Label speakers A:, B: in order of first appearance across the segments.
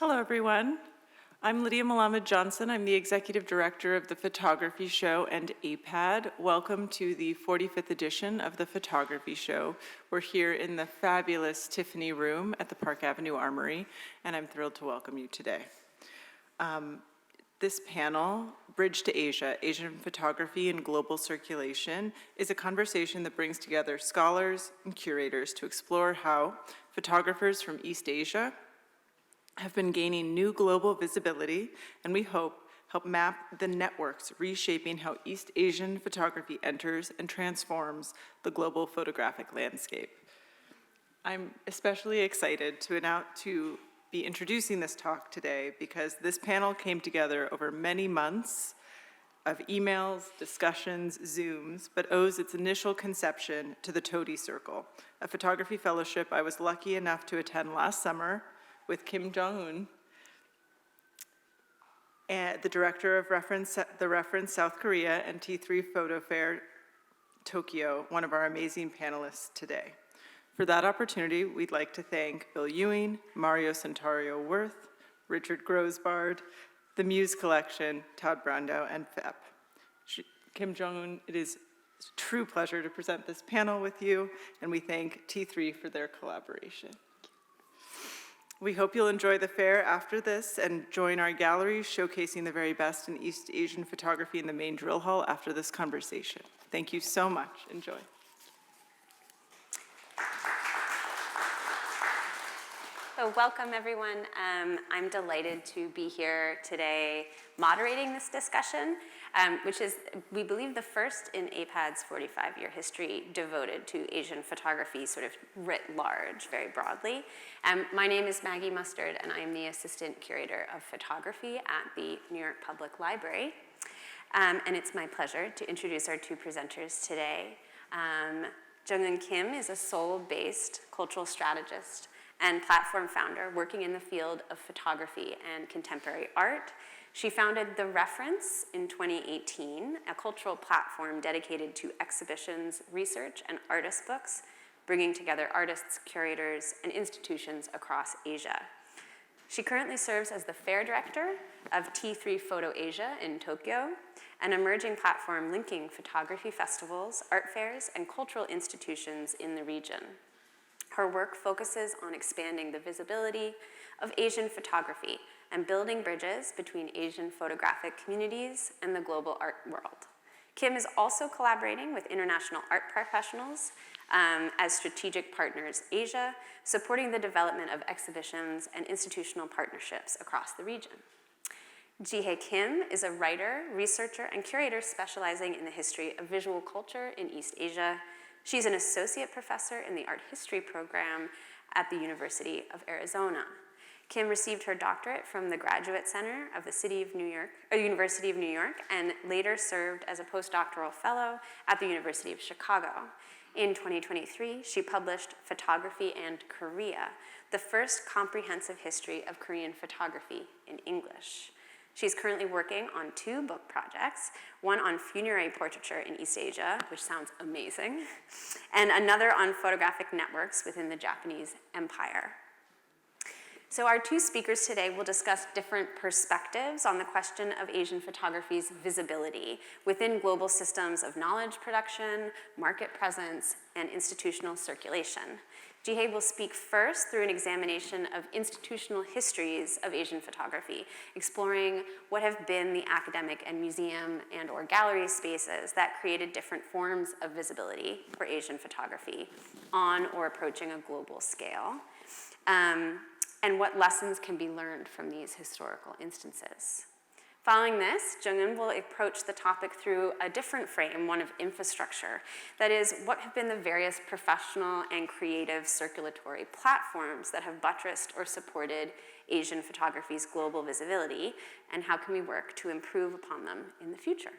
A: Hello, everyone. I'm Lydia Malamed Johnson. I'm the Executive Director of the Photography Show and APAD. Welcome to the 45th edition of the Photography Show. We're here in the fabulous Tiffany Room at the Park Avenue Armory, and I'm thrilled to welcome you today. This panel, Bridge to Asia, Asian Photography and Global Circulation, is a conversation that brings together scholars and curators to explore how photographers from East Asia have been gaining new global visibility, and we hope help map the networks reshaping how East Asian photography enters and transforms the global photographic landscape. I'm especially excited to be introducing this talk today because this panel came together over many months of emails, discussions, Zooms, but owes its initial conception to the Todi Circle, a photography fellowship I was lucky enough to attend last summer with Kim Jeong Eun, and the director of the Reference South Korea and T3 Photo Fair Tokyo, one of our amazing panelists today. For that opportunity, we'd like to thank Bill Ewing, Mario Centario Worth, Richard Grosbard, the Muse Collection, Todd Brandau, and FEP. Kim Jeong Eun, it is a true pleasure to present this panel with you, and we thank T3 for their collaboration. We hope you'll enjoy the fair after this and join our gallery showcasing the very best in East Asian photography in the main drill hall after this conversation. Thank you so much. Enjoy.
B: So welcome, everyone. I'm delighted to be here today moderating this discussion, which is, we believe, the first in APAD's 45-year history devoted to Asian photography, sort of writ large, very broadly. My name is Maggie Mustard, and I am the Assistant Curator of Photography at the New York Public Library. And it's my pleasure to introduce our two presenters today. Jeong Eun Kim is a Seoul-based cultural strategist and platform founder working in the field of photography and contemporary art. She founded The Reference in 2018, a cultural platform dedicated to exhibitions, research, and artist books, bringing together artists, curators, and institutions across Asia. She currently serves as the fair director of T3 Photo Asia in Tokyo, an emerging platform linking photography festivals, art fairs, and cultural institutions in the region. Her work focuses on expanding the visibility of Asian photography and building bridges between Asian photographic communities and the global art world. Kim is also collaborating with international art professionals as strategic partners Asia, supporting the development of exhibitions and institutional partnerships across the region. Jeehey Kim is a writer, researcher, and curator specializing in the history of visual culture in East Asia. She's an associate professor in the art history program at the University of Arizona. Kim received her doctorate from the Graduate Center of the University of New York, and later served as a postdoctoral fellow at the University of Chicago. In 2023, she published Photography and Korea, the first comprehensive history of Korean photography in English. She's currently working on 2 book projects, one on funerary portraiture in East Asia, which sounds amazing, and another on photographic networks within the Japanese Empire. So our 2 speakers today will discuss different perspectives on the question of Asian photography's visibility within global systems of knowledge production, market presence, and institutional circulation. Jeehey will speak first through an examination of institutional histories of Asian photography, exploring what have been the academic and museum and/or gallery spaces that created different forms of visibility for Asian photography on or approaching a global scale, and what lessons can be learned from these historical instances. Following this, Jeong Eun will approach the topic through a different frame, one of infrastructure. That is, what have been the various professional and creative circulatory platforms that have buttressed or supported Asian photography's global visibility, and how can we work to improve upon them in the future?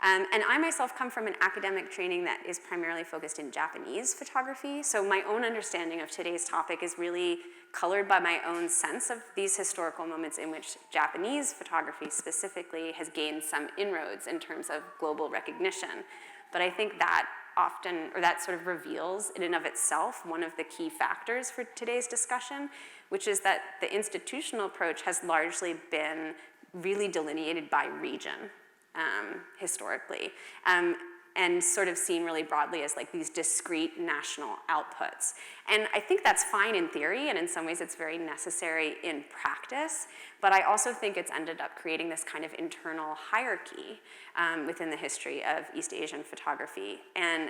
B: And I myself come from an academic training that is primarily focused in Japanese photography, so my own understanding of today's topic is really colored by my own sense of these historical moments in which Japanese photography specifically has gained some inroads in terms of global recognition. But I think that often, or that sort of reveals in and of itself one of the key factors for today's discussion, which is that the institutional approach has largely been really delineated by region historically. And sort of seen really broadly as like these discrete national outputs. And I think that's fine in theory, and in some ways it's very necessary in practice, but I also think it's ended up creating this kind of internal hierarchy within the history of East Asian photography. And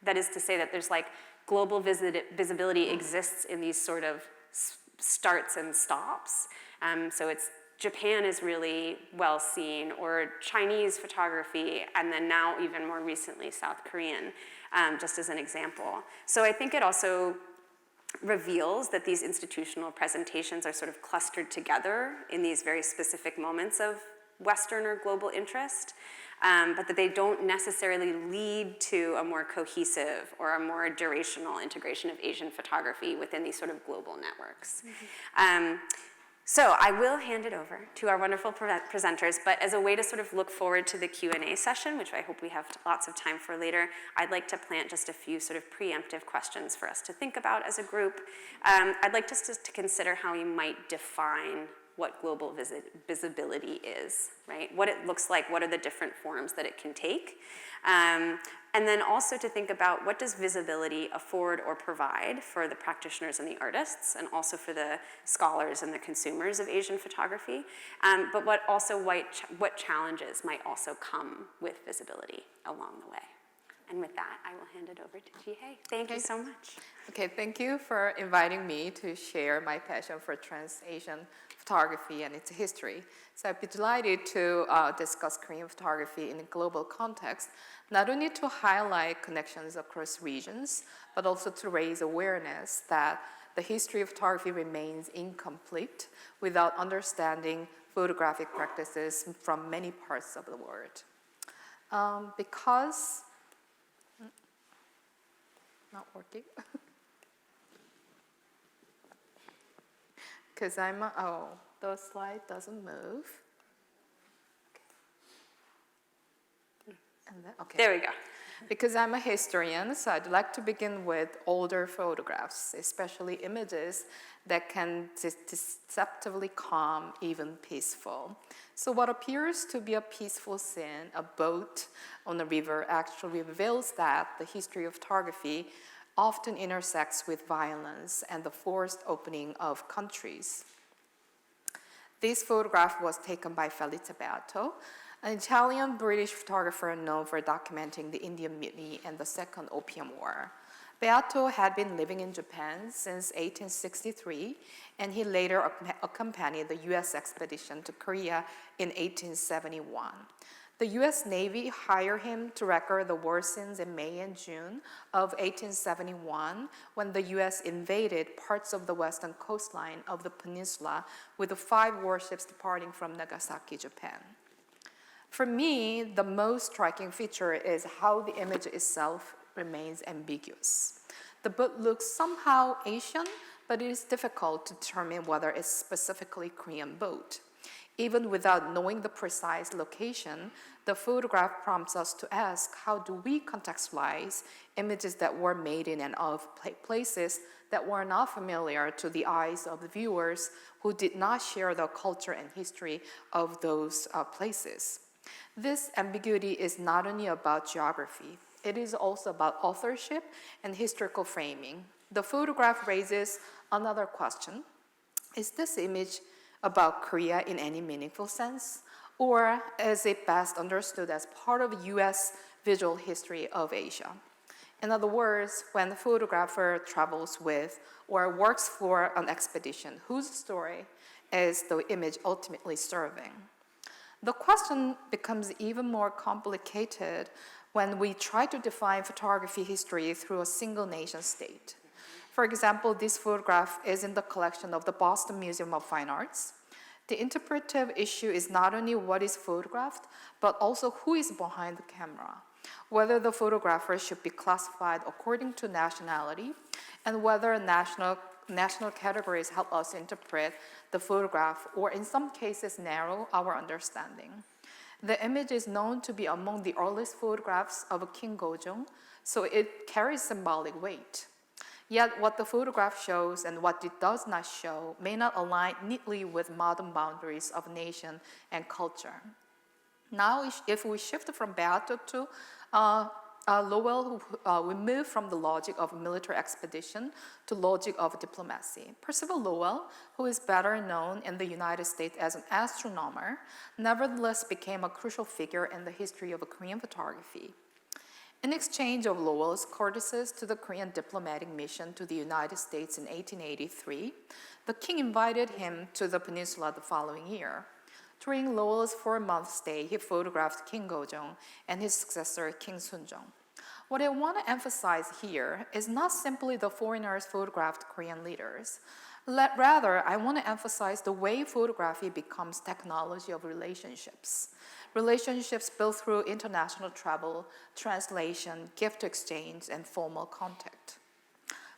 B: that is to say that there's like global visibility exists in these sort of starts and stops. So it's Japan is really well seen, or Chinese photography, and then now even more recently South Korean, just as an example. So I think it also reveals that these institutional presentations are sort of clustered together in these very specific moments of Western or global interest, but that they don't necessarily lead to a more cohesive or a more durational integration of Asian photography within these sort of global networks. So I will hand it over to our wonderful presenters, but as a way to sort of look forward to the Q&A session, which I hope we have lots of time for later, I'd like to plant just a few sort of preemptive questions for us to think about as a group. I'd like us to consider how we might define what global visibility is, right? What it looks like, what are the different forms that it can take? And then also to think about what does visibility afford or provide for the practitioners and the artists, and also for the scholars and the consumers of Asian photography, but what challenges might also come with visibility along the way. And with that, I will hand it over to Jeehey. Thank you so much.
C: Okay, thank you for inviting me to share my passion for trans-Asian photography and its history. So I'd be delighted to discuss Korean photography in a global context, not only to highlight connections across regions, but also to raise awareness that the history of photography remains incomplete without understanding photographic practices from many parts of the world. Because not working. Because the slide doesn't move. Okay. And then, okay.
B: There we go.
C: Because I'm a historian, so I'd like to begin with older photographs, especially images that can deceptively calm, even peaceful. So what appears to be a peaceful scene, a boat on a river, actually reveals that the history of photography often intersects with violence and the forced opening of countries. This photograph was taken by Felice Beato, an Italian-British photographer known for documenting the Indian Mutiny and the Second Opium War. Beato had been living in Japan since 1863, and he later accompanied the US expedition to Korea in 1871. The US Navy hired him to record the war scenes in May and June of 1871 when the US invaded parts of the western coastline of the peninsula with the 5 warships departing from Nagasaki, Japan. For me, the most striking feature is how the image itself remains ambiguous. The boat looks somehow Asian, but it is difficult to determine whether it's specifically Korean boat. Even without knowing the precise location, the photograph prompts us to ask, how do we contextualize images that were made in and of places that were not familiar to the eyes of the viewers who did not share the culture and history of those places? This ambiguity is not only about geography, it is also about authorship and historical framing. The photograph raises another question. Is this image about Korea in any meaningful sense? Or is it best understood as part of US visual history of Asia? In other words, when the photographer travels with or works for an expedition, whose story is the image ultimately serving? The question becomes even more complicated when we try to define photography history through a single nation state. For example, this photograph is in the collection of the Boston Museum of Fine Arts. The interpretive issue is not only what is photographed, but also who is behind the camera, whether the photographer should be classified according to nationality, and whether national categories help us interpret the photograph, or in some cases narrow our understanding. The image is known to be among the earliest photographs of King Gojong, so it carries symbolic weight. Yet what the photograph shows and what it does not show may not align neatly with modern boundaries of nation and culture. Now, if we shift from Beato to Lowell, we move from the logic of military expedition to logic of diplomacy. Percival Lowell, who is better known in the United States as an astronomer, nevertheless became a crucial figure in the history of Korean photography. In exchange of Lowell's courtesies to the Korean diplomatic mission to the United States in 1883, the king invited him to the peninsula the following year. During Lowell's 4-month stay, he photographed King Gojong and his successor, King Sunjong. What I want to emphasize here is not simply the foreigners photographed Korean leaders. Rather, I want to emphasize the way photography becomes technology of relationships. Relationships built through international travel, translation, gift exchange, and formal contact.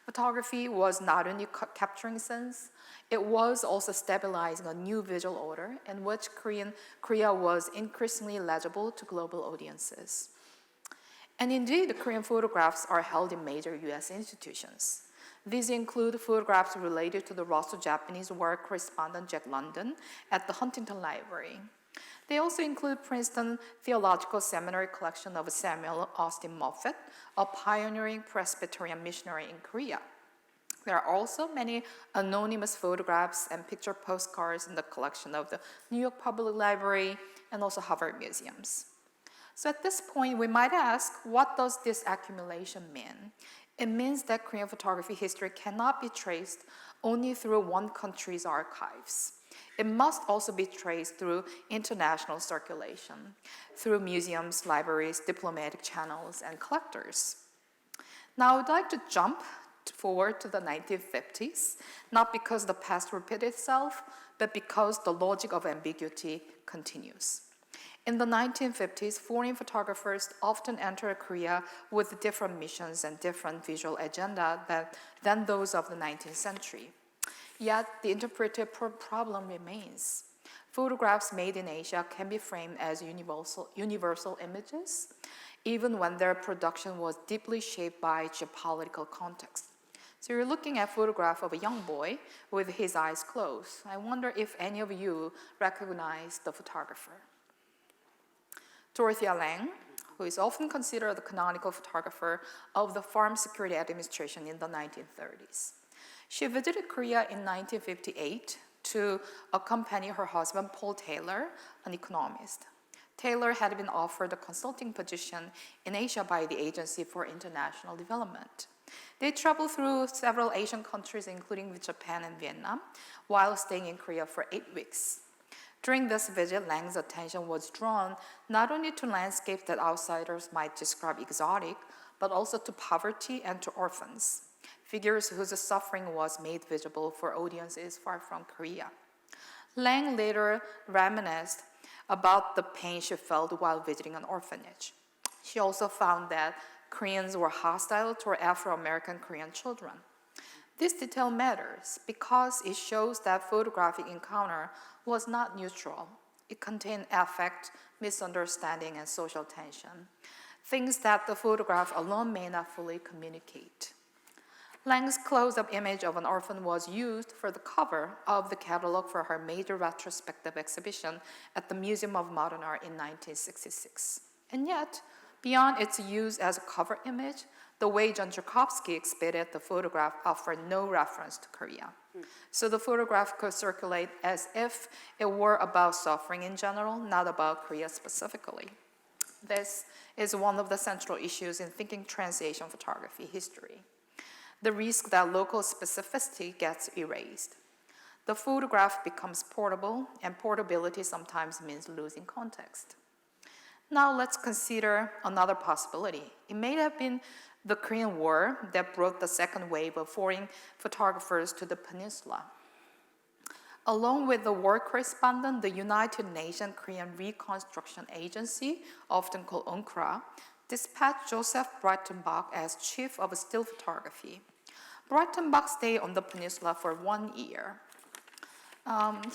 C: Photography was not only capturing scenes, it was also stabilizing a new visual order in which Korea was increasingly legible to global audiences. And indeed, the Korean photographs are held in major US institutions. These include photographs related to the Russo-Japanese war correspondent Jack London at the Huntington Library. They also include Princeton Theological Seminary collection of Samuel Austin Moffett, a pioneering Presbyterian missionary in Korea. There are also many anonymous photographs and picture postcards in the collection of the New York Public Library and also Harvard Museums. So at this point, we might ask, what does this accumulation mean? It means that Korean photography history cannot be traced only through one country's archives. It must also be traced through international circulation, through museums, libraries, diplomatic channels, and collectors. Now, I would like to jump forward to the 1950s, not because the past repeats itself, but because the logic of ambiguity continues. In the 1950s, foreign photographers often entered Korea with different missions and different visual agenda than those of the 19th century. Yet, the interpretive problem remains. Photographs made in Asia can be framed as universal images, even when their production was deeply shaped by geopolitical context. So you're looking at a photograph of a young boy with his eyes closed. I wonder if any of you recognize the photographer. Dorothea Lange, who is often considered the canonical photographer of the Farm Security Administration in the 1930s. She visited Korea in 1958 to accompany her husband, Paul Taylor, an economist. Taylor had been offered a consulting position in Asia by the Agency for International Development. They traveled through several Asian countries, including Japan and Vietnam, while staying in Korea for 8 weeks. During this visit, Lange's attention was drawn not only to landscapes that outsiders might describe exotic, but also to poverty and to orphans, figures whose suffering was made visible for audiences far from Korea. Lange later reminisced about the pain she felt while visiting an orphanage. She also found that Koreans were hostile toward Afro-American Korean children. This detail matters because it shows that photographic encounter was not neutral. It contained affect, misunderstanding, and social tension, things that the photograph alone may not fully communicate. Lange's close-up image of an orphan was used for the cover of the catalog for her major retrospective exhibition at the Museum of Modern Art in 1966. And yet, beyond its use as a cover image, the way John Joukowsky expedited the photograph offered no reference to Korea. So the photograph could circulate as if it were about suffering in general, not about Korea specifically. This is one of the central issues in thinking Trans-Asian photography history. The risk that local specificity gets erased. The photograph becomes portable, and portability sometimes means losing context. Now let's consider another possibility. It may have been the Korean War that brought the second wave of foreign photographers to the peninsula. Along with the war correspondent, the United Nations Korean Reconstruction Agency, often called UNCRA, dispatched Joseph Breitenbach as chief of still photography. Breitenbach stayed on the peninsula for 1 year.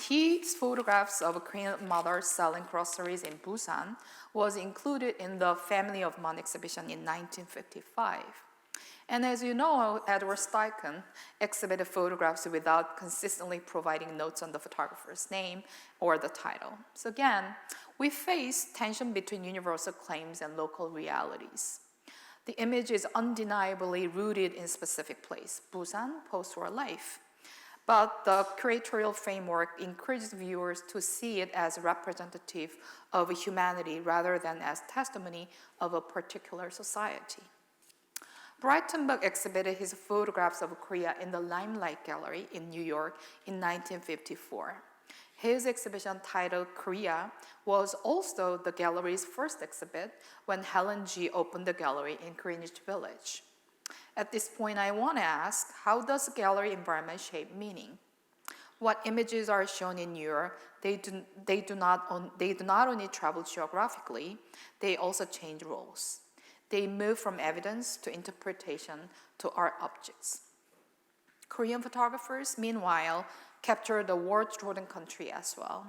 C: His photographs of a Korean mother selling groceries in Busan was included in the Family of Mon exhibition in 1955. And as you know, Edward Steichen exhibited photographs without consistently providing notes on the photographer's name or the title. So again, we face tension between universal claims and local realities. The image is undeniably rooted in a specific place, Busan, post-war life. But the curatorial framework encourages viewers to see it as representative of humanity rather than as testimony of a particular society. Breitenberg exhibited his photographs of Korea in the Limelight Gallery in New York in 1954. His exhibition titled Korea was also the gallery's first exhibit when Helen G. opened the gallery in Greenwich Village. At this point, I want to ask, how does the gallery environment shape meaning? What images are shown in New York, they do not only travel geographically, they also change roles. They move from evidence to interpretation to art objects. Korean photographers, meanwhile, capture the war-torn country as well.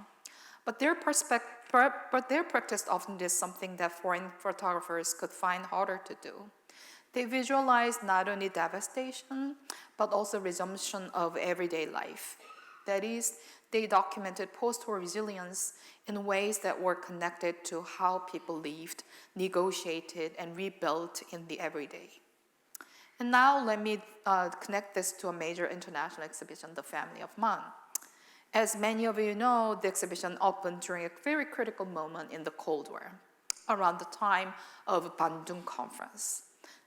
C: But their practice often did something that foreign photographers could find harder to do. They visualized not only devastation, but also resumption of everyday life. That is, they documented post-war resilience in ways that were connected to how people lived, negotiated, and rebuilt in the everyday. And now let me connect this to a major international exhibition, The Family of Mon. As many of you know, the exhibition opened during a very critical moment in the Cold War, around the time of Bandung Conference.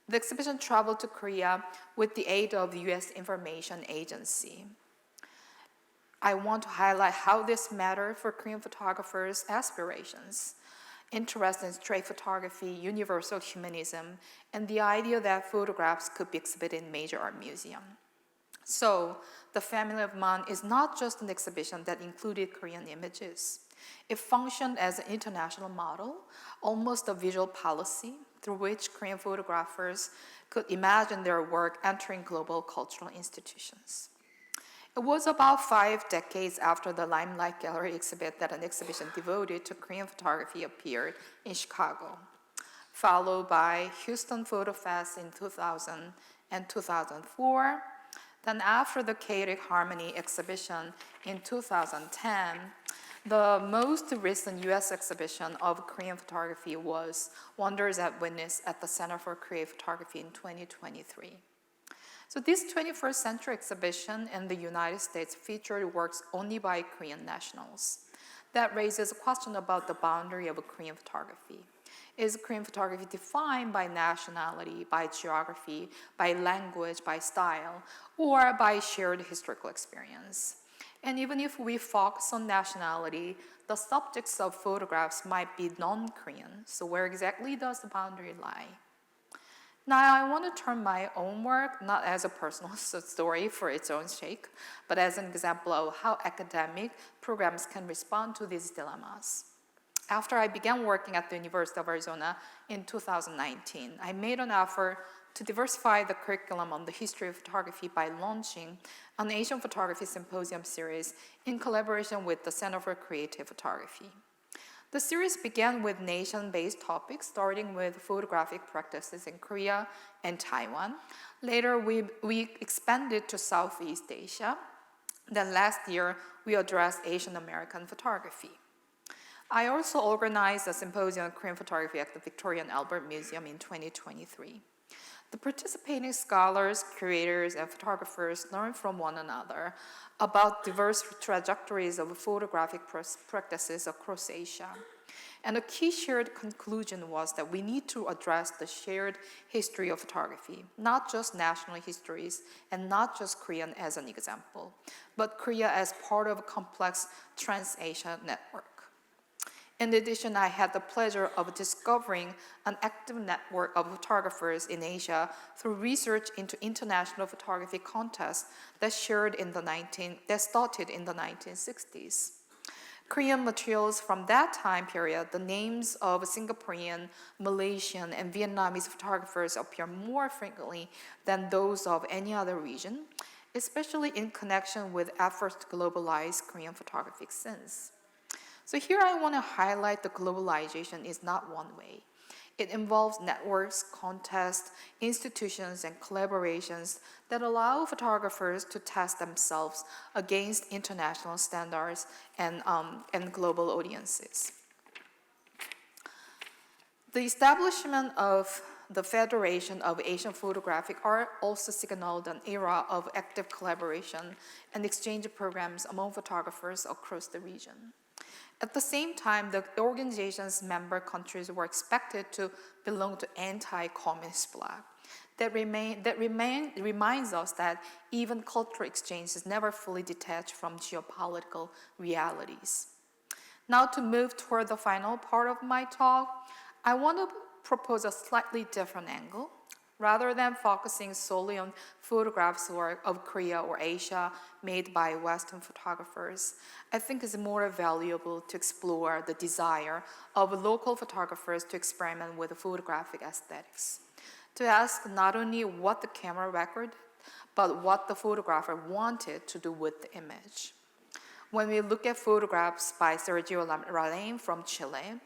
C: The exhibition traveled to Korea with the aid of the US Information Agency. I want to highlight how this mattered for Korean photographers' aspirations, interest in street photography, universal humanism, and the idea that photographs could be exhibited in major art museums. So, The Family of Mon is not just an exhibition that included Korean images. It functioned as an international model, almost a visual policy, through which Korean photographers could imagine their work entering global cultural institutions. It was about 5 decades after the Limelight Gallery exhibit that an exhibition devoted to Korean photography appeared in Chicago, followed by Houston Photo Fest in 2000 and 2004. Then after the Chaotic Harmony exhibition in 2010, the most recent US exhibition of Korean photography was Wonders at Witness at the Center for Creative Photography in 2023. So this 21st century exhibition in the United States featured works only by Korean nationals. That raises a question about the boundary of Korean photography. Is Korean photography defined by nationality, by geography, by language, by style, or by shared historical experience? And even if we focus on nationality, the subjects of photographs might be non-Korean. So where exactly does the boundary lie? Now, I want to turn my own work not as a personal story for its own sake, but as an example of how academic programs can respond to these dilemmas. After I began working at the University of Arizona in 2019, I made an effort to diversify the curriculum on the history of photography by launching an Asian Photography Symposium series in collaboration with the Center for Creative Photography. The series began with nation-based topics, starting with photographic practices in Korea and Taiwan. Later, we expanded to Southeast Asia. Then last year, we addressed Asian American photography. I also organized a symposium on Korean photography at the Victoria and Albert Museum in 2023. The participating scholars, curators, and photographers learned from one another about diverse trajectories of photographic practices across Asia. And a key shared conclusion was that we need to address the shared history of photography, not just national histories and not just Korean as an example, but Korea as part of a complex trans-Asia network. In addition, I had the pleasure of discovering an active network of photographers in Asia through research into international photography contests that started in the 1960s. Korean materials from that time period, the names of Singaporean, Malaysian, and Vietnamese photographers appear more frequently than those of any other region, especially in connection with efforts to globalize Korean photographic scenes. So here I want to highlight the globalization is not one way. It involves networks, contests, institutions, and collaborations that allow photographers to test themselves against international standards and global audiences. The establishment of the Federation of Asian Photographic Art also signaled an era of active collaboration and exchange programs among photographers across the region. At the same time, the organization's member countries were expected to belong to anti-communist bloc. That reminds us that even cultural exchange is never fully detached from geopolitical realities. Now to move toward the final part of my talk, I want to propose a slightly different angle. Rather than focusing solely on photographs of Korea or Asia made by Western photographers, I think it's more valuable to explore the desire of local photographers to experiment with photographic aesthetics, to ask not only what the camera recorded, but what the photographer wanted to do with the image. When we look at photographs by Sergio Raleigh from Chile,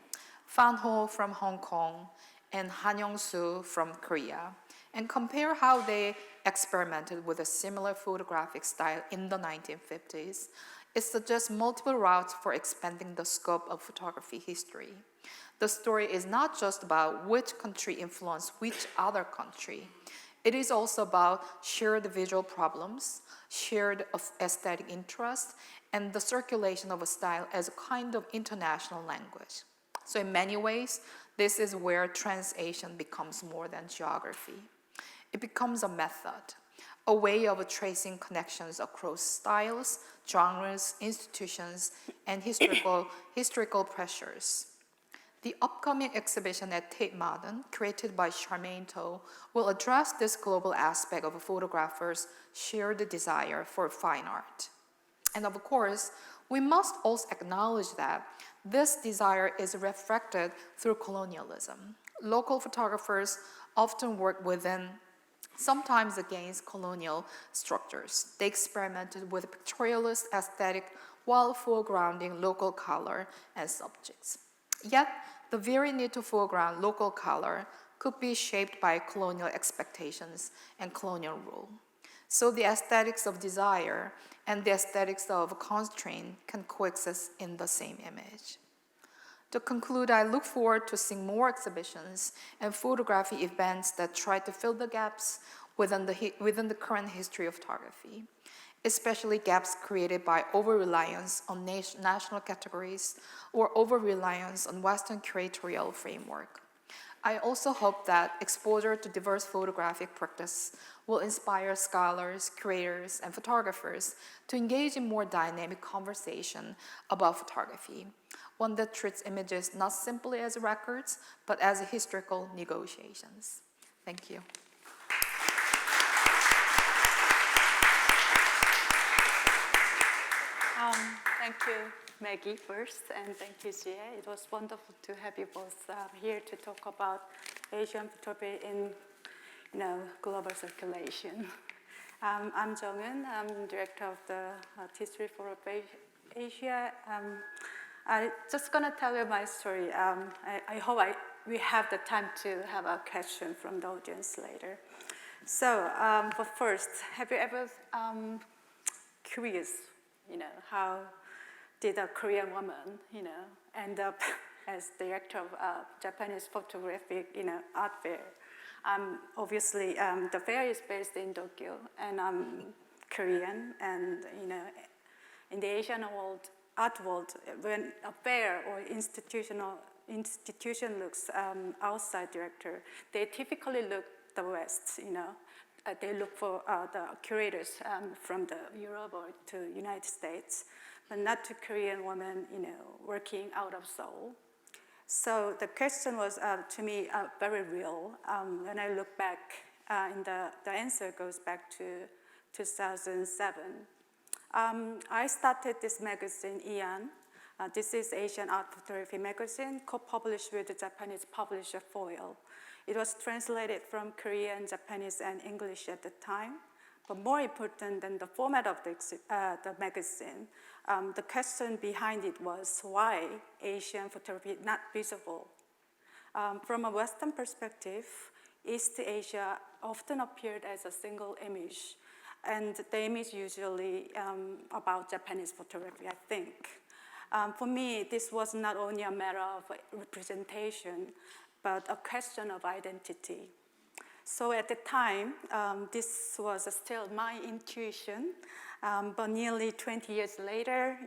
C: Fan Ho from Hong Kong, and Han Young-soo from Korea, and compare how they experimented with a similar photographic style in the 1950s, it suggests multiple routes for expanding the scope of photography history. The story is not just about which country influenced which other country. It is also about shared visual problems, shared aesthetic interest, and the circulation of a style as a kind of international language. So in many ways, this is where Trans-Asian becomes more than geography. It becomes a method, a way of tracing connections across styles, genres, institutions, and historical pressures. The upcoming exhibition at Tate Modern, created by Charmaine To, will address this global aspect of a photographer's shared desire for fine art. And of course, we must also acknowledge that this desire is reflected through colonialism. Local photographers often work within, sometimes against colonial structures. They experimented with pictorialist aesthetic while foregrounding local color and subjects. Yet, the very need to foreground local color could be shaped by colonial expectations and colonial rule. So the aesthetics of desire and the aesthetics of constraint can coexist in the same image. To conclude, I look forward to seeing more exhibitions and photography events that try to fill the gaps within the current history of photography, especially gaps created by over-reliance on national categories or over-reliance on Western curatorial framework. I also hope that exposure to diverse photographic practice will inspire scholars, curators, and photographers to engage in more dynamic conversation about photography, one that treats images not simply as records, but as historical negotiations. Thank you.
D: Thank you, Maggie, first, and thank you, Jeehey. It was wonderful to have you both here to talk about Asian photography in global circulation. I'm Jeong Eun. I'm director of the History for Asia. I'm just going to tell you my story. I hope we have the time to have a question from the audience later. So, but first, have you ever curious, how did a Korean woman, end up as director of Japanese photographic, art fair? Obviously, the fair is based in Tokyo, and I'm Korean, and in the Asian world, art world, when a fair or institution looks outside director, they typically look the West, they look for the curators from the Europe or to United States, but not to Korean women, working out of Seoul. So the question was, to me, very real. When I look back, and the answer goes back to 2007. I started this magazine, Ian. This is Asian Art Photography magazine, co-published with the Japanese publisher Foil. It was translated from Korean, Japanese, and English at the time. But more important than the format of the magazine, the question behind it was why Asian photography not visible. From a Western perspective, East Asia often appeared as a single image, and the image usually about Japanese photography, I think. For me, this was not only a matter of representation, but a question of identity. So at the time, this was still my intuition, but nearly 20 years later,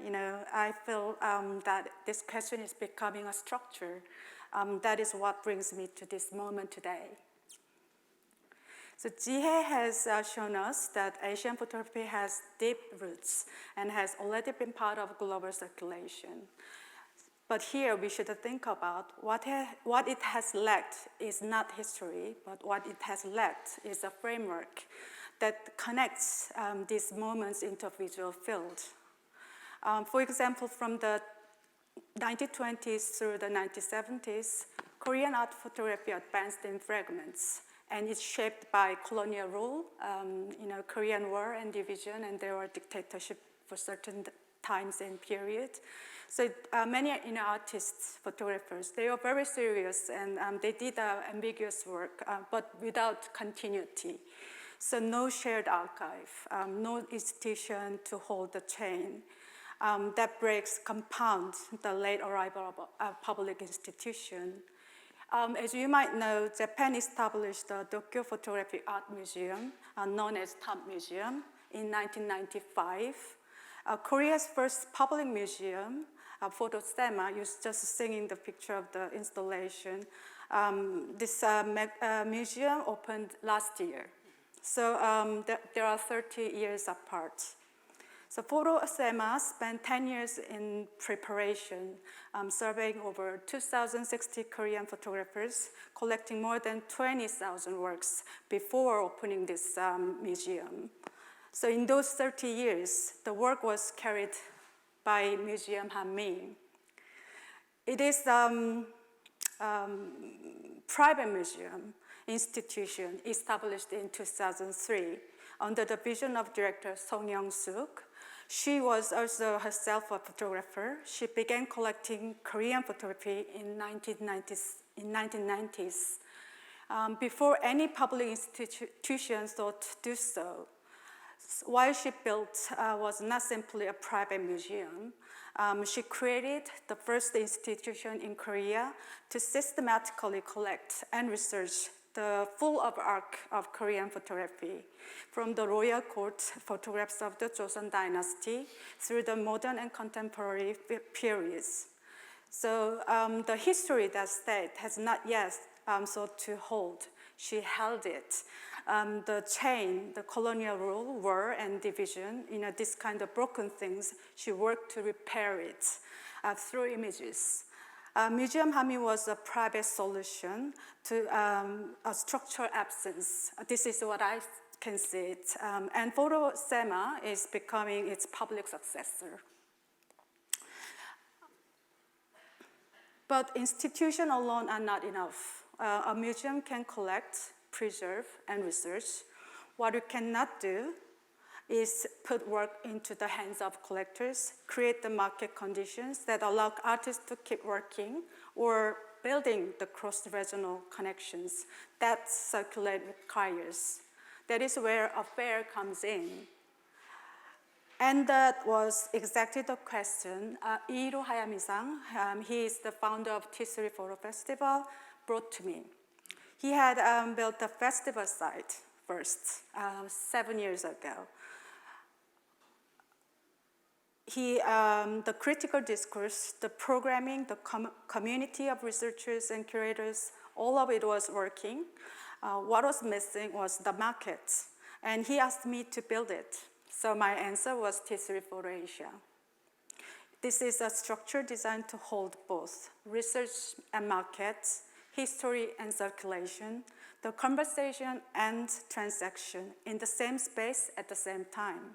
D: I feel that this question is becoming a structure. That is what brings me to this moment today. So Jeehey has shown us that Asian photography has deep roots and has already been part of global circulation. But here we should think about what it has lacked is not history, but what it has lacked is a framework that connects these moments into a visual field. For example, from the 1920s through the 1970s, Korean art photography advanced in fragments, and it's shaped by colonial rule, Korean War and division, and there were dictatorship for certain times and periods. So many artists, photographers, they were very serious, and they did ambiguous work, but without continuity. So no shared archive, no institution to hold the chain. That breaks, compounds the late arrival of a public institution. As you might know, Japan established the Tokyo Photographic Art Museum, known as TAP Museum, in 1995. Korea's first public museum, Photosema, you're just seeing the picture of the installation. This museum opened last year. So there are 30 years apart. So Photosema spent 10 years in preparation, surveying over 2,060 Korean photographers, collecting more than 20,000 works before opening this museum. So in those 30 years, the work was carried by Museum Hanmi. It is a private museum institution established in 2003 under the vision of director Song Young-suk. She was also herself a photographer. She began collecting Korean photography in 1990s. Before any public institution thought to do so. What she built was not simply a private museum. She created the first institution in Korea to systematically collect and research the full arc of Korean photography, from the royal court photographs of the Joseon dynasty through the modern and contemporary periods. So the history that state has not yet sought to hold. She held it. The chain, the colonial rule, war, and division, this kind of broken things, she worked to repair it through images. Museum Hanmi was a private solution to a structural absence. This is what I can see it. And Photosema is becoming its public successor. But institutions alone are not enough. A museum can collect, preserve, and research. What we cannot do is put work into the hands of collectors, create the market conditions that allow artists to keep working or building the cross-regional connections that circulate requires. That is where a fair comes in. And that was exactly the question Iiro Hayami-san, he is the founder of T3 Photo Festival, brought to me. He had built a festival site first, 7 years ago. The critical discourse, the programming, the community of researchers and curators, all of it was working. What was missing was the market. And he asked me to build it. So my answer was T3 Photo Asia. This is a structure designed to hold both research and markets, history and circulation, the conversation and transaction in the same space at the same time.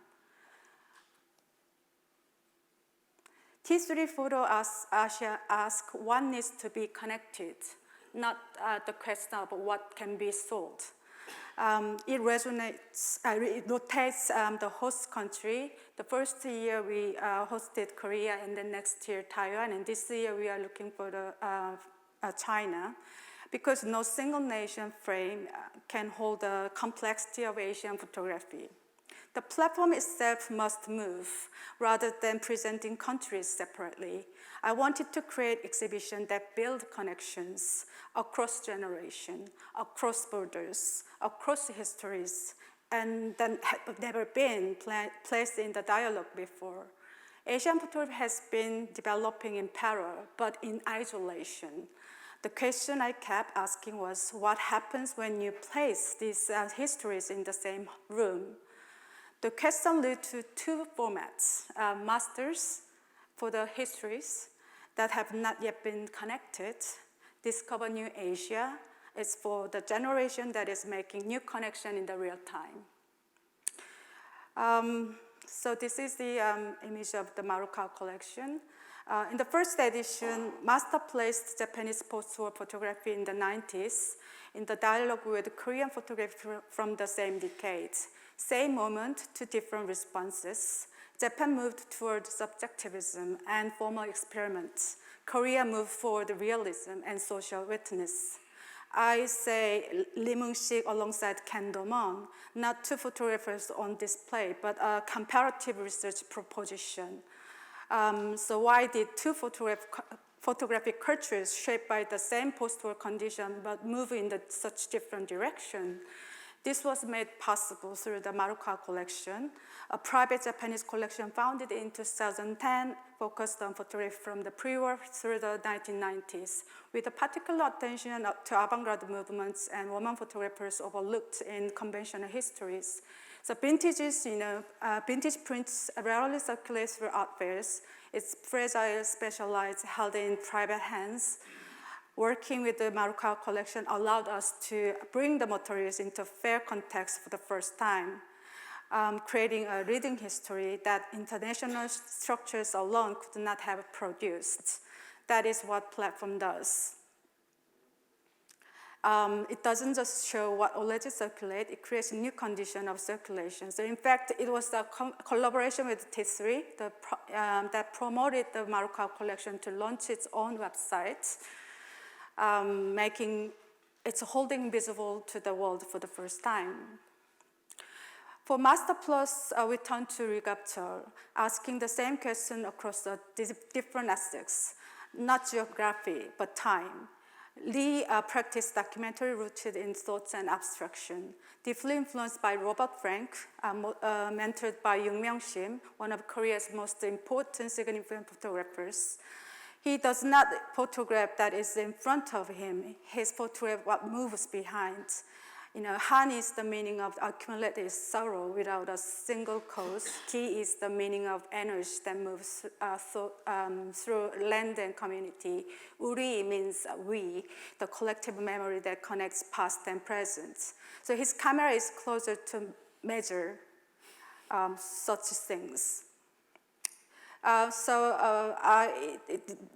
D: T3 Photo Asia asks what needs to be connected, not the question of what can be sold. It resonates, it rotates the host country. The first year we hosted Korea, and the next year Taiwan, and this year we are looking for the China, because no single nation frame can hold the complexity of Asian photography. The platform itself must move rather than presenting countries separately. I wanted to create exhibitions that build connections across generations, across borders, across histories, and that have never been placed in the dialogue before. Asian photography has been developing in parallel, but in isolation. The question I kept asking was, what happens when you place these histories in the same room? The question led to two formats: masters for the histories that have not yet been connected. Discover New Asia is for the generation that is making new connection in the real time. So this is the image of the Maruka collection. In the first edition, Master placed Japanese post-war photography in the 90s in the dialogue with Korean photography from the same decade. Same moment, two different responses. Japan moved toward subjectivism and formal experiments. Korea moved forward realism and social witness. I say Lee Moon-sik alongside Ken Do-mon, not two photographers on display, but a comparative research proposition. So why did two photographic cultures shaped by the same post-war condition but move in such different direction? This was made possible through the Maruka collection, a private Japanese collection founded in 2010, focused on photography from the pre-war through the 1990s, with a particular attention to avant-garde movements and women photographers overlooked in conventional histories. So vintages, vintage prints rarely circulate through art fairs. It's fragile, specialized, held in private hands. Working with the Maruka collection allowed us to bring the materials into fair context for the first time, creating a reading history that international structures alone could not have produced. That is what platform does. It doesn't just show what already circulates, it creates a new condition of circulation. So in fact, it was a collaboration with T3 that promoted the Maruka collection to launch its own website, making its holding visible to the world for the first time. For Master Plus, we turned to recapture, asking the same question across the different aspects, not geography, but time. Lee practiced documentary rooted in thoughts and abstraction, deeply influenced by Robert Frank, mentored by Jeong Eun Kim, one of Korea's most important, significant photographers. He does not photograph that is in front of him. His photograph what moves behind. Han is the meaning of accumulated sorrow without a single cause. Ki is the meaning of energy that moves through land and community. Uri means we, the collective memory that connects past and present. So his camera is closer to measure such things.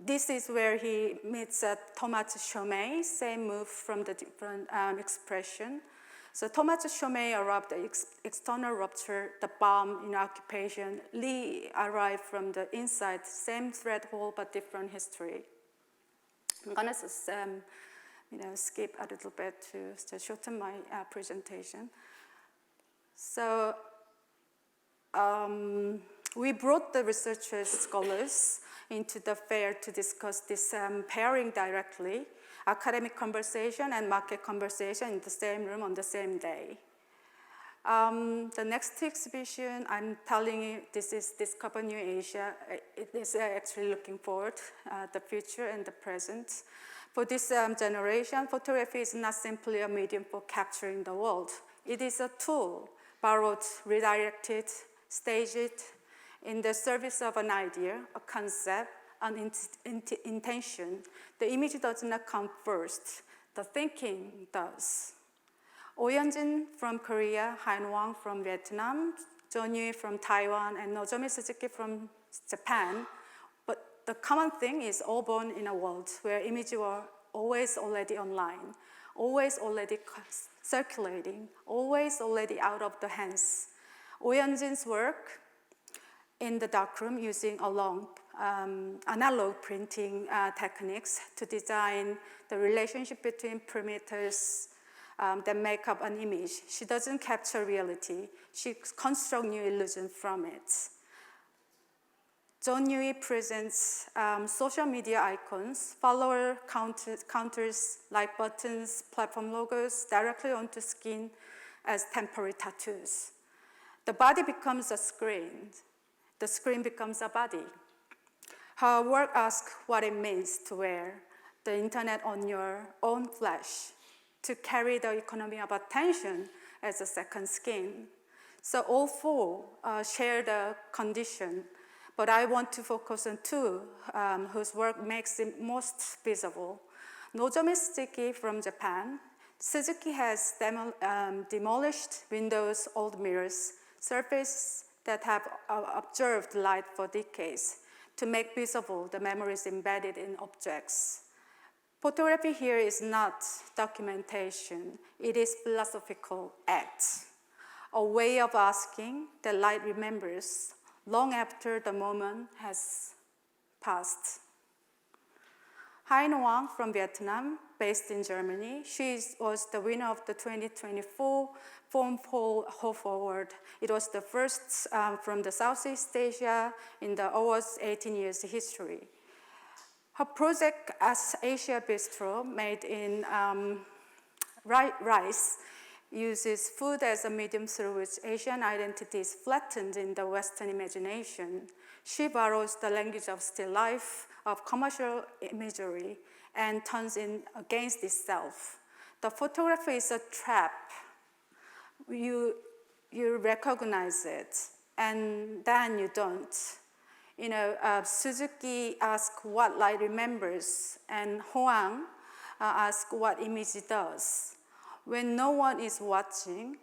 D: This is where he meets Thomas Chaumet, same move from the different expression. So Thomas Chaumet arrived at external rupture, the bomb in occupation. Lee arrived from the inside, same thread hole but different history. I'm gonna just skip a little bit to shorten my presentation. So. We brought the researchers, scholars, into the fair to discuss this pairing directly, academic conversation and market conversation in the same room on the same day. The next exhibition, I'm telling you, this is Discover New Asia. It is actually looking forward, the future and the present. For this generation, photography is not simply a medium for capturing the world. It is a tool, borrowed, redirected, staged, in the service of an idea, a concept, an intention. The image does not come first, the thinking does. Oh Yeon-jin from Korea, Han Wang from Vietnam, Jeong Eun from Taiwan, and Nozomi Suzuki from Japan. But the common thing is all born in a world where images were always already online. always already circulating, always already out of the hands. Oyeonjin's work in the darkroom using analog printing techniques to design the relationship between parameters that make up an image. She doesn't capture reality. She constructs new illusion from it. Jeong Eun presents social media icons, follower counters, like buttons, platform logos directly onto skin as temporary tattoos. The body becomes a screen. The screen becomes a body. Her work asks what it means to wear the internet on your own flesh, to carry the economy of attention as a second skin. So all four share the condition, but I want to focus on two whose work makes it most visible. Nozomi Suzuki from Japan. Suzuki has demolished windows, old mirrors, surfaces that have observed light for decades to make visible the memories embedded in objects. Photography here is not documentation, it is philosophical act, a way of asking that light remembers long after the moment has passed. Hai Nguyen from Vietnam, based in Germany. She was the winner of the 2024 Forum Ho Forward. It was the first from the Southeast Asia in the awards 18 years history. Her project as Asia Bistro, made in rice, uses food as a medium through which Asian identity is flattened in the Western imagination. She borrows the language of still life, of commercial imagery, and turns it against itself. The photography is a trap. You recognize it, and then you don't. Suzuki asks what light remembers, and Hoang asks what image does. When no one is watching,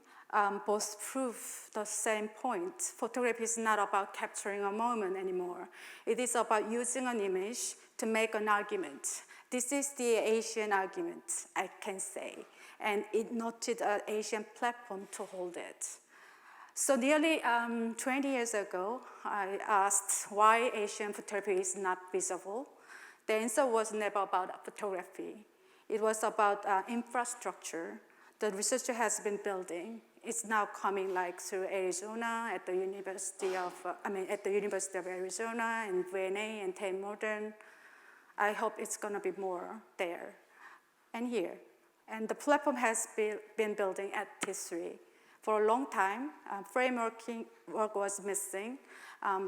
D: both prove the same point. Photography is not about capturing a moment anymore. It is about using an image to make an argument. This is the Asian argument, I can say, and it noted an Asian platform to hold it. So nearly 20 years ago, I asked why Asian photography is not visible. The answer was never about photography. It was about infrastructure. The researcher has been building. It's now coming through Arizona at the University of Arizona and VNA and Tate Modern. I hope it's going to be more there and here. And the platform has been building at T3. For a long time, framework work was missing.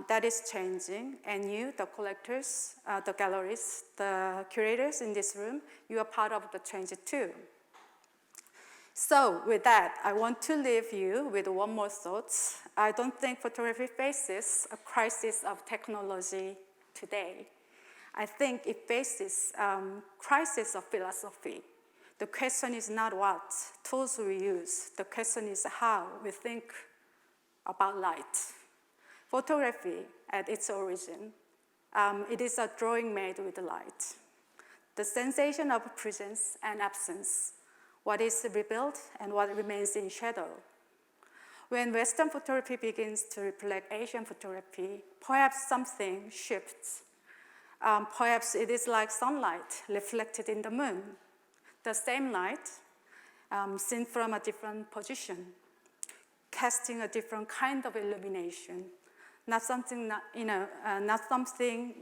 D: That is changing, and you, the collectors, the galleries, the curators in this room, you are part of the change too. So with that, I want to leave you with one more thought. I don't think photography faces a crisis of technology today. I think it faces crisis of philosophy. The question is not what tools we use. The question is how we think about light. Photography, at its origin, it is a drawing made with light. The sensation of presence and absence, what is revealed and what remains in shadow. When Western photography begins to reflect Asian photography, perhaps something shifts. Perhaps it is like sunlight reflected in the moon. The same light, seen from a different position, casting a different kind of illumination. Not something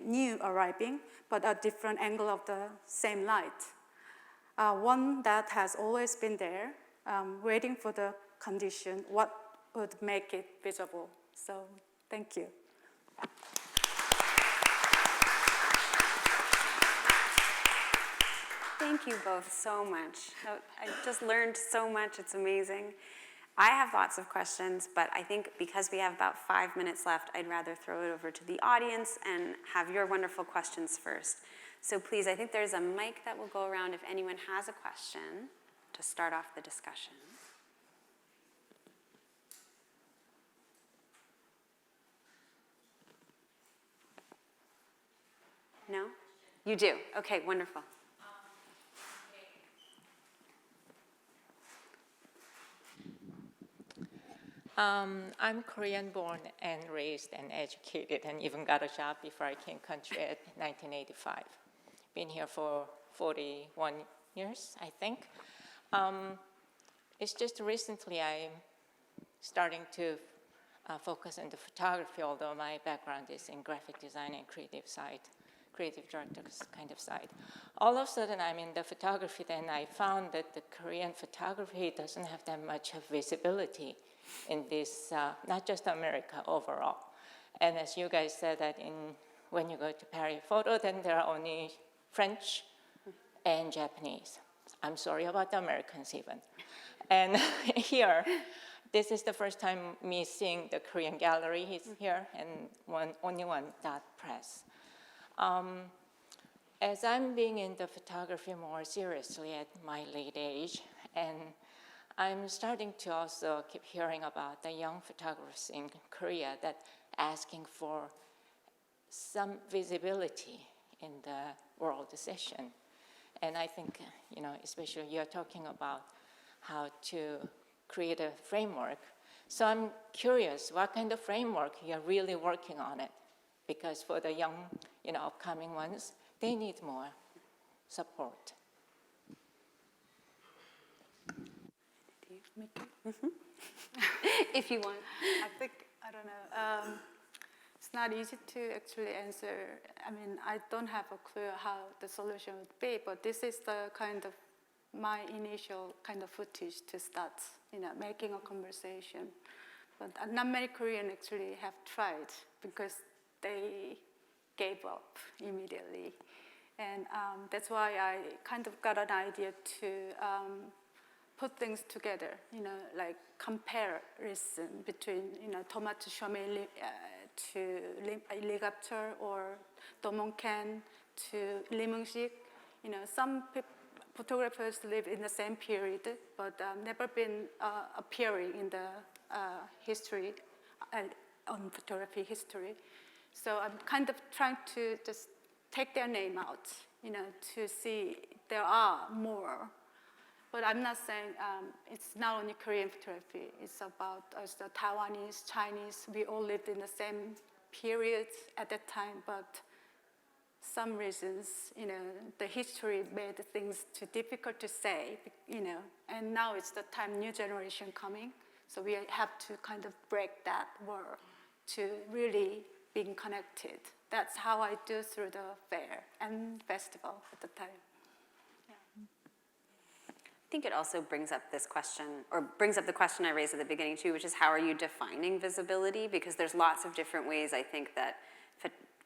D: new arriving, but a different angle of the same light. One that has always been there, waiting for the condition, what would make it visible. So, thank you.
B: Thank you both so much. I just learned so much, it's amazing. I have lots of questions, but I think because we have about 5 minutes left, I'd rather throw it over to the audience and have your wonderful questions first. So please, I think there's a mic that will go around if anyone has a question to start off the discussion. No? You do? Okay, wonderful.
E: I'm Korean born and raised and educated and even got a job before I came country at 1985. Been here for 41 years, I think. It's just recently I'm starting to focus on the photography, although my background is in graphic design and creative director's kind of side. All of a sudden, I'm in the photography, then I found that the Korean photography doesn't have that much of visibility in this, not just America, overall. And as you guys said, that when you go to Paris Photo, then there are only French and Japanese. I'm sorry about the Americans even. And here, this is the first time me seeing the Korean gallery here, and only one dot press. As I'm being into photography more seriously at my late age, and I'm starting to also keep hearing about the young photographers in Korea that asking for some visibility in the world decision. And I think, especially you're talking about how to create a framework. So I'm curious, what kind of framework you're really working on it? Because for the young, upcoming ones, they need more support.
B: If you want.
D: I don't know. It's not easy to actually answer. I mean, I don't have a clue how the solution would be, but this is the kind of my initial kind of footage to start, making a conversation. But not many Koreans actually have tried because they gave up immediately. And that's why I kind of got an idea to put things together, like comparison between, Tomato Chomel to Ligaptur or Domongkan to Limungsik. Some photographers live in the same period, but never been appearing in the history, on photography history. So I'm kind of trying to just take their name out, to see there are more. But I'm not saying it's not only Korean photography. It's about us, the Taiwanese, Chinese. We all lived in the same period at that time, but some reasons, the history made things too difficult to say, and now it's the time, new generation coming. So we have to kind of break that wall to really being connected. That's how I do through the fair and festival at the time.
B: I think it also brings up this question, or brings up the question I raised at the beginning too, which is how are you defining visibility? Because there's lots of different ways I think that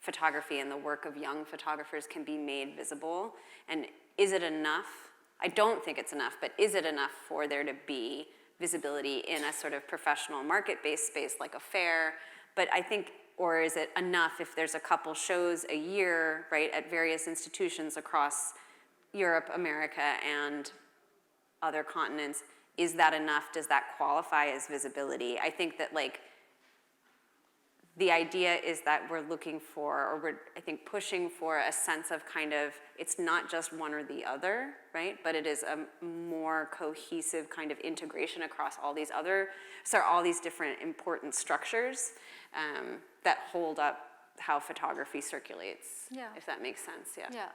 B: photography and the work of young photographers can be made visible. And is it enough? I don't think it's enough, but is it enough for there to be visibility in a sort of professional market-based space like a fair? But I think, or is it enough if there's a couple shows a year, right, at various institutions across Europe, America, and other continents? Is that enough? Does that qualify as visibility? I think that the idea is that we're looking for, or we're, I think, pushing for a sense of kind of, it's not just one or the other, right? But it is a more cohesive kind of integration across all these all these different important structures that hold up how photography circulates, if that makes sense,
D: Yeah.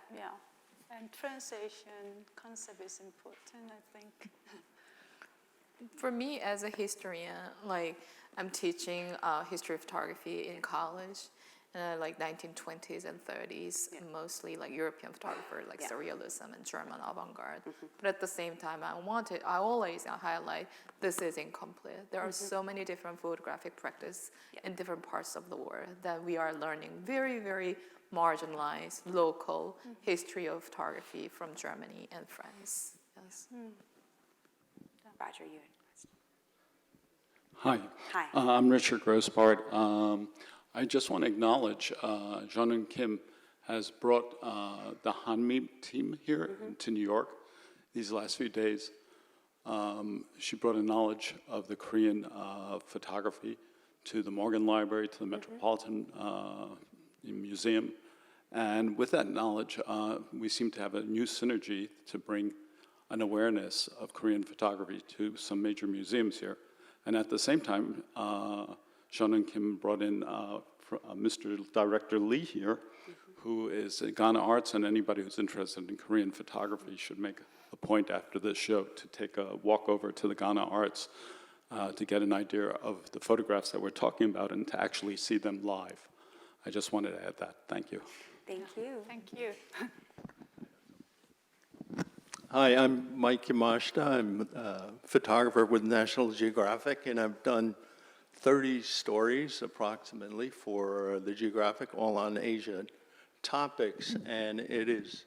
D: And translation concept is important, I think.
C: For me, as a historian, I'm teaching history of photography in college, 1920s and 30s, mostly European photographer, surrealism and German avant-garde. But at the same time, I always highlight this is incomplete. There are so many different photographic practice in different parts of the world that we are learning very, very marginalized local history of photography from Germany and France. Yes.
B: Roger, you had a question.
F: Hi.
B: Hi.
F: I'm Richard Grossbart. I just want to acknowledge Jeong Eun Kim has brought the Hanmi team here to New York these last few days. She brought a knowledge of the Korean photography to the Morgan Library, to the Metropolitan Museum. And with that knowledge, we seem to have a new synergy to bring an awareness of Korean photography to some major museums here. And at the same time, Jeong Eun Kim brought in Mr. Director Lee here, who is at Ghana Arts, and anybody who's interested in Korean photography should make a point after this show to take a walk over to the Ghana Arts to get an idea of the photographs that we're talking about and to actually see them live. I just wanted to add that. Thank you.
B: Thank you.
D: Thank you.
G: Hi, I'm Mike Yamashita. I'm a photographer with National Geographic, and I've done 30 stories approximately for the Geographic, all on Asia topics, and it is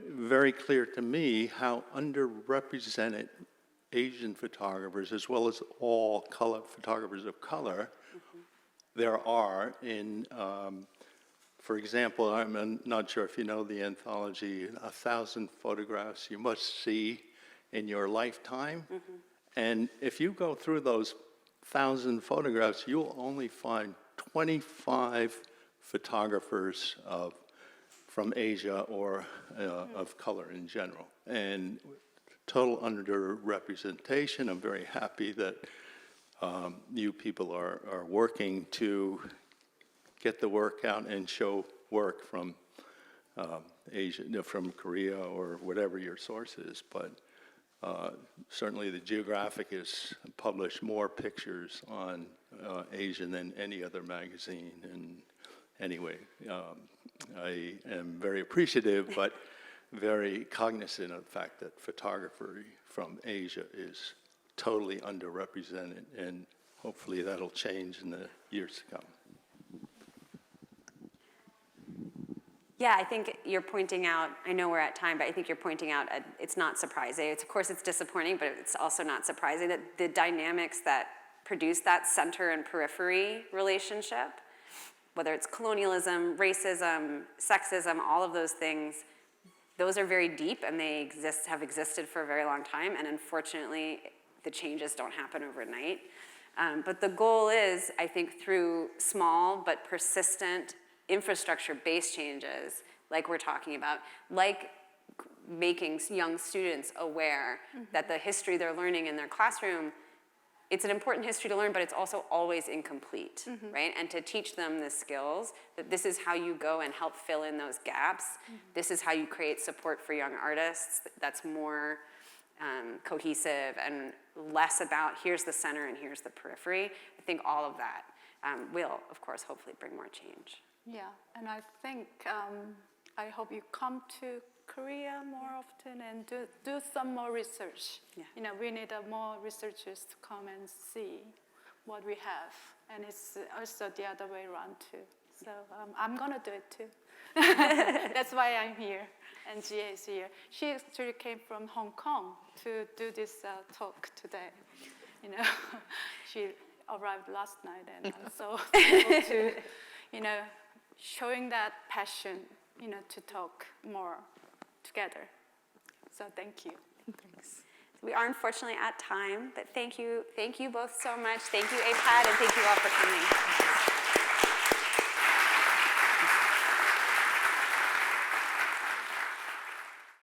G: very clear to me how underrepresented Asian photographers, as well as all photographers of color, there are in, for example, I'm not sure if you know the anthology, 1,000 Photographs You Must See in Your Lifetime. And if you go through those 1,000 photographs, you'll only find 25 photographers from Asia or of color in general. And total underrepresentation. I'm very happy that you people are working to get the work out and show work from Asia, from Korea or whatever your source is. But certainly the Geographic has published more pictures on Asia than any other magazine. And anyway, I am very appreciative, but very cognizant of the fact that photography from Asia is totally underrepresented, and hopefully that'll change in the years to come.
B: Yeah, I think you're pointing out, I know we're at time, but I think you're pointing out it's not surprising. Of course, it's disappointing, but it's also not surprising that the dynamics that produce that center and periphery relationship, whether it's colonialism, racism, sexism, all of those things, those are very deep, and they have existed for a very long time, and unfortunately, the changes don't happen overnight. But the goal is, I think, through small but persistent infrastructure-based changes, like we're talking about, like making young students aware that the history they're learning in their classroom, it's an important history to learn, but it's also always incomplete, right? And to teach them the skills, that this is how you go and help fill in those gaps. This is how you create support for young artists that's more cohesive and less about here's the center and here's the periphery. I think all of that will, of course, hopefully bring more change.
D: Yeah, and I think I hope you come to Korea more often and do some more research.
B: Yeah.
D: You know, we need more researchers to come and see what we have, and it's also the other way around too. So I'm gonna do it too. That's why I'm here, and Jeehey is here. She actually came from Hong Kong to do this talk today. You know, she arrived last night, and I'm so able to, you know, showing that passion, you know, to talk more together. So thank you.
C: Thanks.
B: We are unfortunately at time, but thank you both so much. Thank you, APAD, and thank you all for coming.